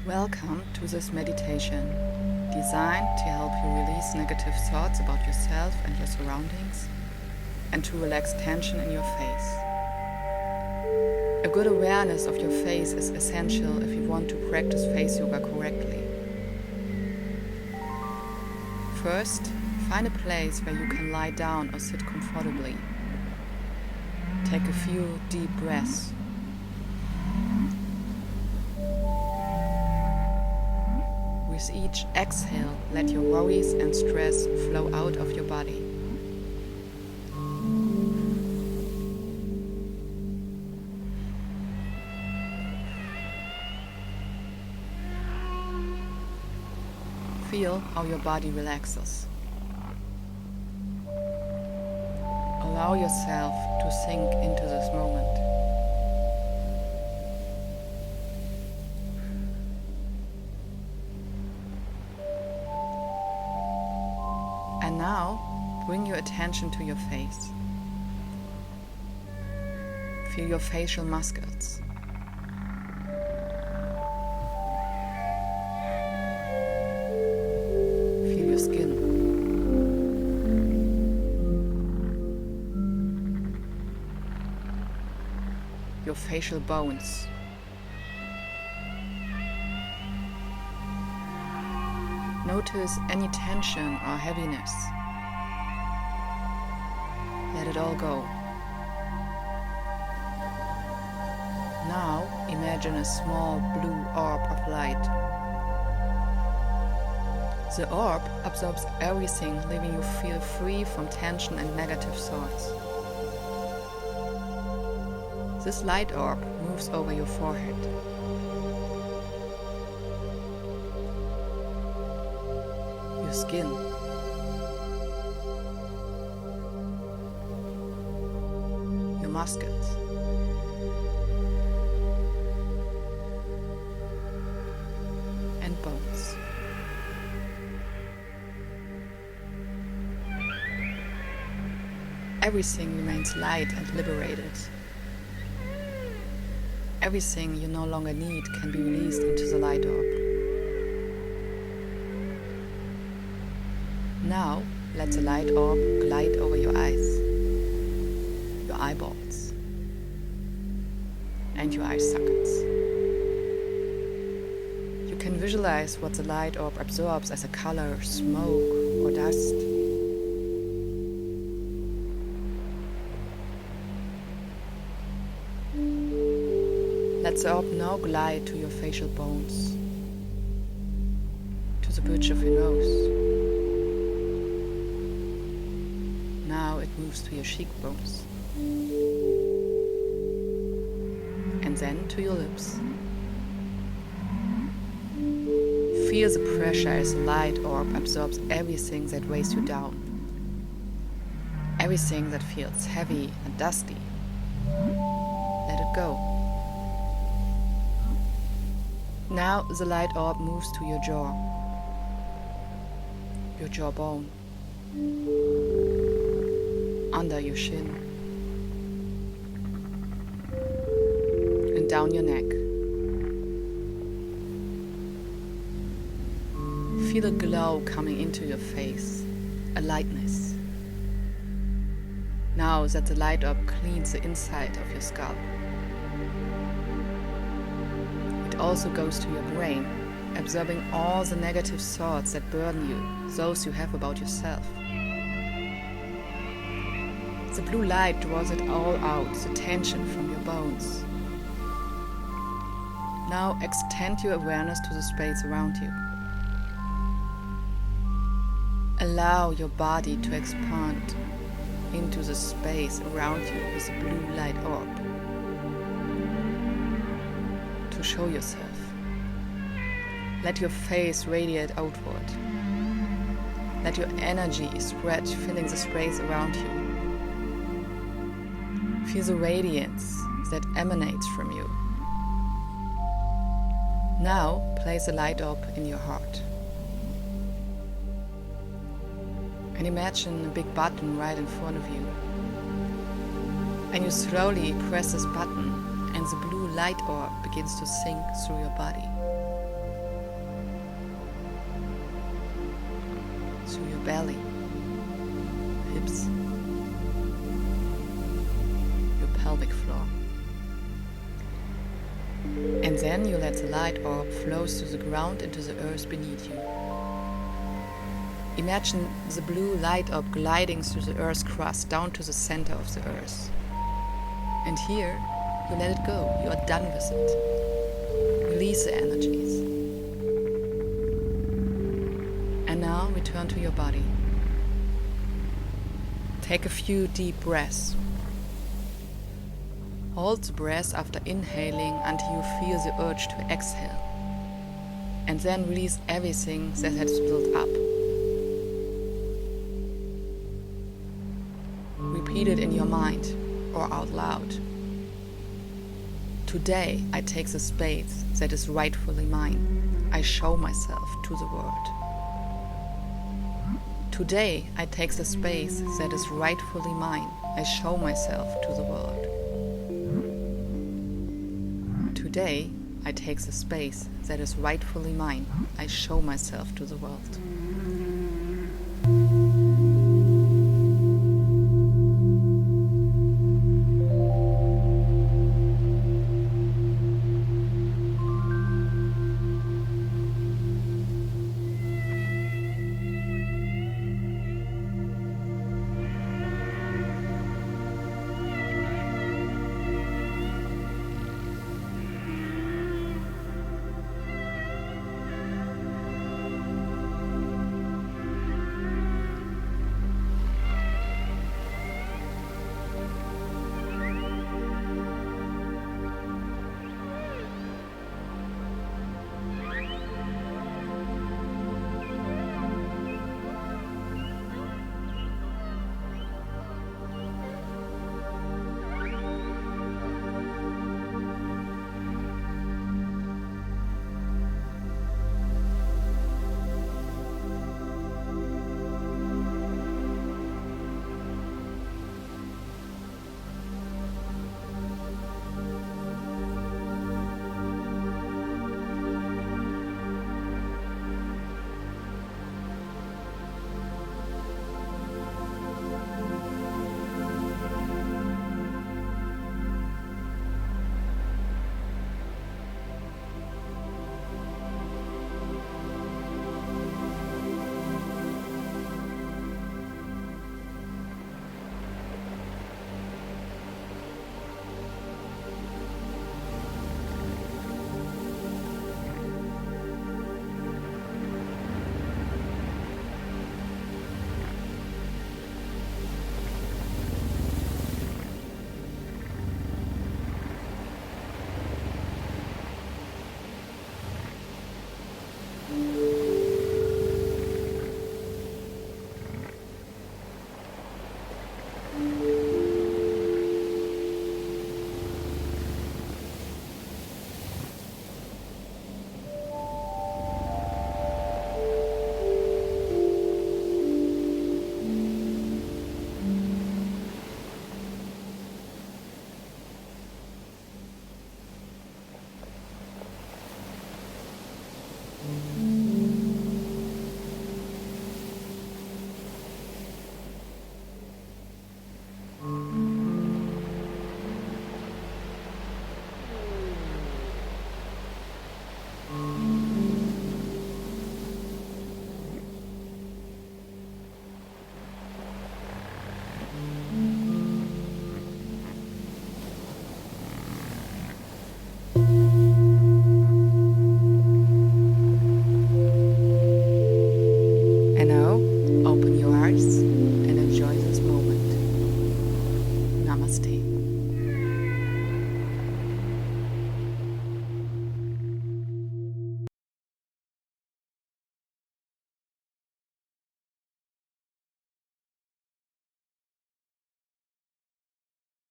Welcome to this meditation, designed to help you release negative thoughts about yourself and your surroundings, and to relax tension in your face. A good awareness of your face is essential if you want to practice face yoga correctly. First, find a place where you can lie down or sit comfortably. Take a few deep breaths. With each exhale, let your worries and stress flow out of your body. Feel how your body relaxes. Allow yourself to sink into this moment. And now, bring your attention to your face. Feel your facial muscles. Feel your skin. Your facial bones. Notice any tension or heaviness. Let it all go. Now imagine a small blue orb of light. The orb absorbs everything, leaving you feel free from tension and negative thoughts. This light orb moves over your forehead. Your skin, your muscles, and bones. Everything remains light and liberated. Everything you no longer need can be released into the light orb. Now, let the light orb glide over your eyes, your eyeballs, and your eye sockets. You can visualize what the light orb absorbs as a color, smoke, or dust. Let the orb now glide to your facial bones, to the bridge of your nose. Now it moves to your cheekbones, and then to your lips. Feel the pressure as the light orb absorbs everything that weighs you down, everything that feels heavy and dusty. Let it go. Now the light orb moves to your jaw, your jawbone, under your shin, and down your neck. Feel a glow coming into your face, a lightness. Now that the light orb cleans the inside of your skull. It also goes to your brain, absorbing all the negative thoughts that burden you, those you have about yourself. The blue light draws it all out, the tension from your bones. Now extend your awareness to the space around you. Allow your body to expand into the space around you with the blue light orb. To show yourself. Let your face radiate outward. Let your energy spread, filling the space around you. Feel the radiance that emanates from you. Now place a light orb in your heart. And imagine a big button right in front of you. And you slowly press this button, and the blue light orb begins to sink through your body. to your belly, hips, your pelvic floor. And then you let the light orb flow through the ground into the earth beneath you. Imagine the blue light orb gliding through the earth's crust down to the center of the earth. And here, you let it go. You are done with it. Release the energies. And now return to your body. Take a few deep breaths. Hold the breath after inhaling until you feel the urge to exhale. And then release everything that has built up. Repeat it in your mind or out loud. Today I take the space that is rightfully mine. I show myself to the world. Today I take the space that is rightfully mine. I show myself to the world. Today I take the space that is rightfully mine. I show myself to the world.